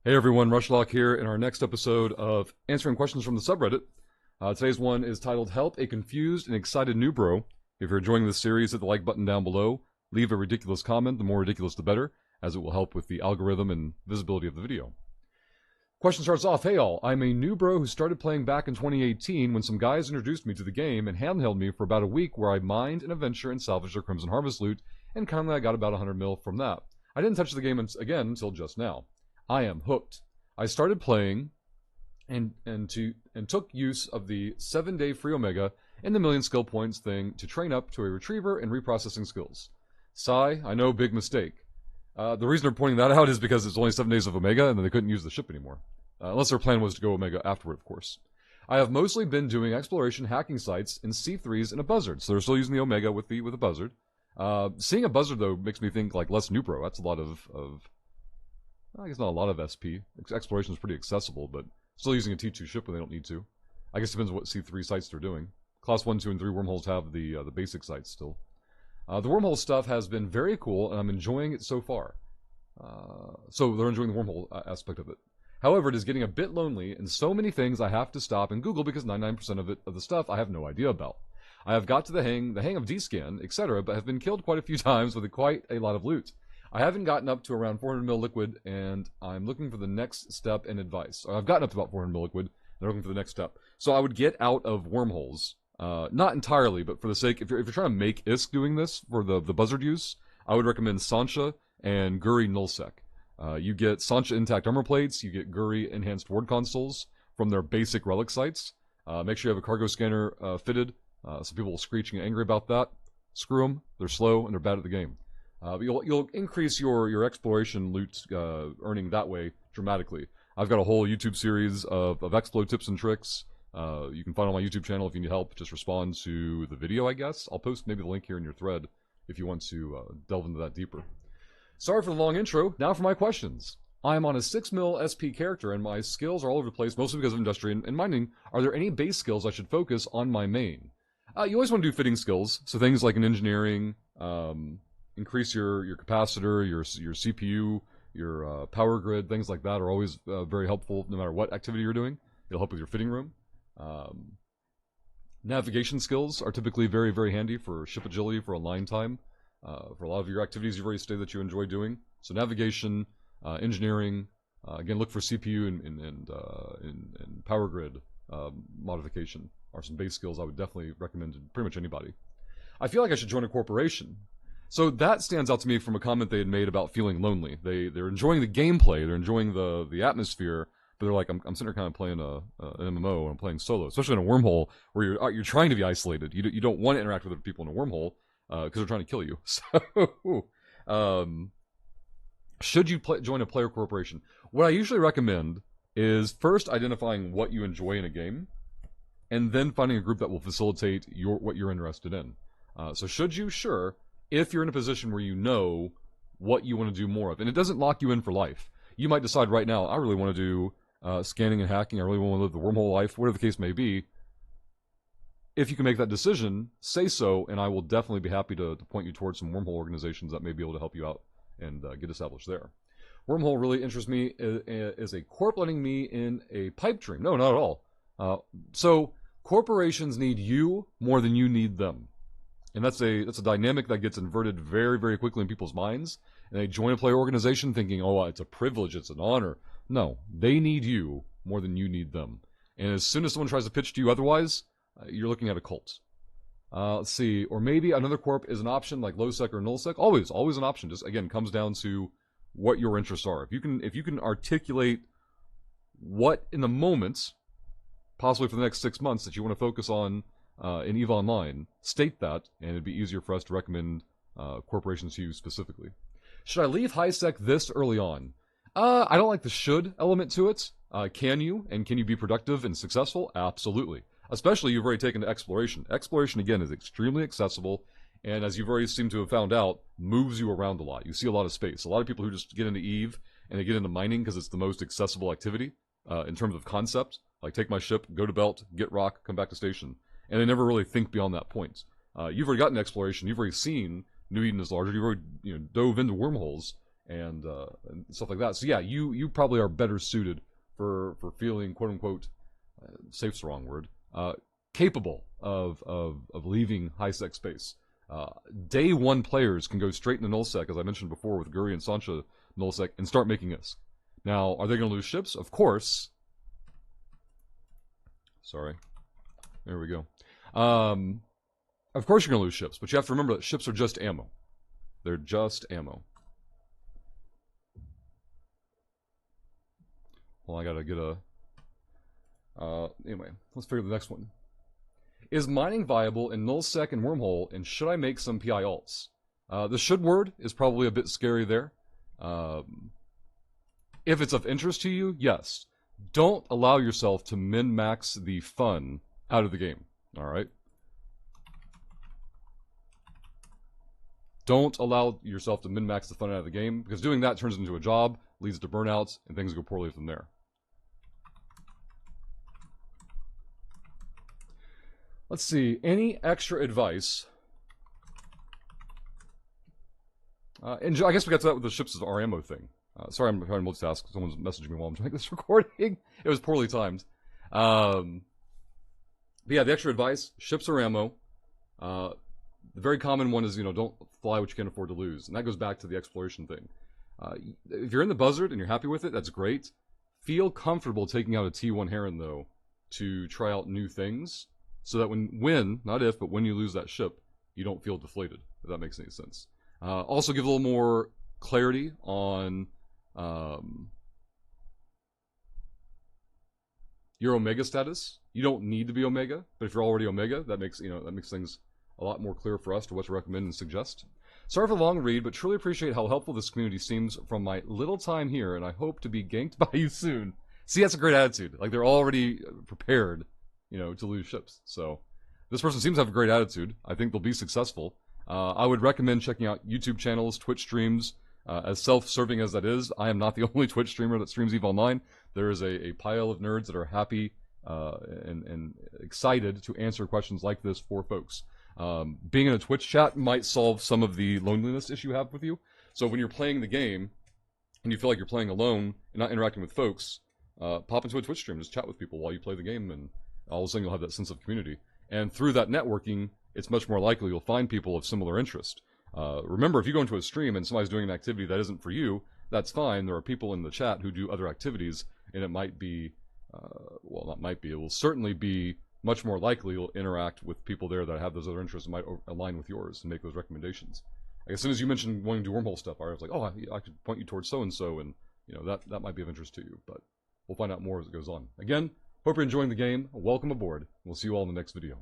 Hey everyone, Rushlock here in our next episode of answering questions from the subreddit. Today's one is titled Help a Confused and Excited Newbro. If you're enjoying this series, hit the like button down below. Leave a ridiculous comment, the more ridiculous the better, as it will help with the algorithm and visibility of the video. Question starts off, hey all, I'm a Newbro who started playing back in 2018 when some guys introduced me to the game and handheld me for about a week where I mined and adventure and salvaged their Crimson Harvest loot, and kindly I got about 100 mil from that. I didn't touch the game again until just now. I am hooked. I started playing and took use of the 7-day free Omega and the million skill points thing to train up to a retriever and reprocessing skills. Sigh, I know, big mistake. The reason they're pointing that out is because it's only 7 days of Omega and then they couldn't use the ship anymore. Unless their plan was to go Omega afterward, of course. I have mostly been doing exploration hacking sites in C3s and a buzzard, so they're still using the Omega with a buzzard. Seeing a buzzard, though, makes me think like less Newbro. That's a lot of I guess not a lot of SP. Exploration is pretty accessible, but still using a T2 ship when they don't need to. I guess it depends on what C3 sites they're doing. Class 1, 2, and 3 wormholes have the basic sites still. The wormhole stuff has been very cool, and I'm enjoying it so far. So they're enjoying the wormhole aspect of it. However, it is getting a bit lonely, and so many things I have to stop and Google because 99% of the stuff I have no idea about. I have got to the hang of D-scan, etc., but have been killed quite a few times with quite a lot of loot. I haven't gotten up to around 400 mil liquid, and I'm looking for the next step in advice. I've gotten up to about 400 mil liquid, and I'm looking for the next step. So I would get out of wormholes. Not entirely, but for the sake, if you're trying to make ISK doing this for the buzzard use, I would recommend Sancha and Guri Nullsec. You get Sancha intact armor plates, you get Guri enhanced ward consoles from their basic relic sites. Make sure you have a cargo scanner fitted. Some people will screech and get angry about that. Screw them. They're slow and they're bad at the game. But you'll increase your exploration loot earning that way dramatically. I've got a whole YouTube series of explo tips and tricks. You can find on my YouTube channel if you need help. Just respond to the video, I guess. I'll post maybe the link here in your thread if you want to delve into that deeper. Sorry for the long intro. Now for my questions. I am on a 6 mil SP character and my skills are all over the place, mostly because of industry and mining. Are there any base skills I should focus on my main? You always want to do fitting skills, so things like in engineering, increase your capacitor, your CPU, your power grid, things like that are always very helpful no matter what activity you're doing. It'll help with your fitting room. Navigation skills are typically very, very handy for ship agility, for online time, for a lot of your activities you've already stated that you enjoy doing. So navigation, engineering, again, look for CPU and power grid modification are some base skills I would definitely recommend to pretty much anybody. I feel like I should join a corporation. So that stands out to me from a comment they had made about feeling lonely. They're enjoying the gameplay, they're enjoying the atmosphere, but they're like, I'm sitting there kind of playing an MMO and I'm playing solo, especially in a wormhole where you're trying to be isolated. You don't want to interact with other people in a wormhole because they're trying to kill you. So, should you join a player corporation? What I usually recommend is first identifying what you enjoy in a game, and then finding a group that will facilitate what you're interested in. So should you? Sure. If you're in a position where you know what you want to do more of, and it doesn't lock you in for life. You might decide right now, I really want to do scanning and hacking, I really want to live the wormhole life, whatever the case may be. If you can make that decision, say so, and I will definitely be happy to point you towards some wormhole organizations that may be able to help you out and get established there. Wormhole really interests me. Is a corp letting me in a pipe dream? No, not at all. So corporations need you more than you need them. And that's a dynamic that gets inverted very, very quickly in people's minds. And they join a player organization thinking, oh, it's a privilege, it's an honor. No, they need you more than you need them. And as soon as someone tries to pitch to you otherwise, you're looking at a cult. Let's see, or maybe another corp is an option like low-sec or null-sec. Always an option. Just again, comes down to what your interests are. If you can articulate what in the moment, possibly for the next 6 months, that you want to focus on in EVE Online, state that, and it'd be easier for us to recommend corporations to you specifically. Should I leave high-sec this early on? I don't like the should element to it. Can you be productive and successful? Absolutely. Especially you've already taken to exploration. Exploration, again, is extremely accessible, and as you've already seemed to have found out, moves you around a lot. You see a lot of space. A lot of people who just get into EVE and they get into mining because it's the most accessible activity in terms of concept. Like, take my ship, go to belt, get rock, come back to station. And they never really think beyond that point. You've already gotten exploration. You've already seen New Eden is larger. You've already dove into wormholes. and stuff like that. So yeah, you probably are better suited for feeling quote unquote safe's the wrong word, capable of leaving high sec space. Day one players can go straight into nullsec, as I mentioned before with Guri and Sancha nullsec, and start making ISK. Now, are they going to lose ships? Of course. Sorry. There we go. Of course you're going to lose ships, but you have to remember that ships are just ammo. They're just ammo. Well, I gotta get a... anyway, let's figure the next one. Is mining viable in nullsec and wormhole, and should I make some PI alts? The should word is probably a bit scary there. If it's of interest to you, yes. Don't allow yourself to min-max the fun out of the game, alright? Don't allow yourself to min-max the fun out of the game, because doing that turns into a job, leads to burnouts, and things go poorly from there. Let's see, any extra advice? And I guess we got to that with the ships as our ammo thing. Sorry, I'm trying to multitask. Someone's messaging me while I'm doing this recording. It was poorly timed. But yeah, the extra advice, ships are ammo. The very common one is, don't fly what you can't afford to lose. And that goes back to the exploration thing. If you're in the buzzard and you're happy with it, that's great. Feel comfortable taking out a T1 Heron, though, to try out new things. So that when, not if, but when you lose that ship, you don't feel deflated, if that makes any sense. Also give a little more clarity on your Omega status. You don't need to be Omega, but if you're already Omega, that makes things a lot more clear for us to what to recommend and suggest. Sorry for the long read, but truly appreciate how helpful this community seems from my little time here, and I hope to be ganked by you soon. See, that's a great attitude. Like, they're already prepared, to lose ships. So this person seems to have a great attitude. I think they'll be successful. I would recommend checking out YouTube channels, Twitch streams. As self-serving as that is, I am not the only Twitch streamer that streams EVE Online. There is a pile of nerds that are happy and excited to answer questions like this for folks. Being in a Twitch chat might solve some of the loneliness issue you have with you. So when you're playing the game and you feel like you're playing alone and not interacting with folks, pop into a Twitch stream, just chat with people while you play the game, and all of a sudden you'll have that sense of community. And through that networking, it's much more likely you'll find people of similar interest. Remember, if you go into a stream and somebody's doing an activity that isn't for you, that's fine. There are people in the chat who do other activities, and it might be, well, not might be, it will certainly be much more likely you'll interact with people there that have those other interests and might align with yours and make those recommendations. Like, as soon as you mentioned wanting to do wormhole stuff, I was like, oh, I could point you towards so-and-so, and, that might be of interest to you, but we'll find out more as it goes on. Again, hope you're enjoying the game. Welcome aboard. We'll see you all in the next video.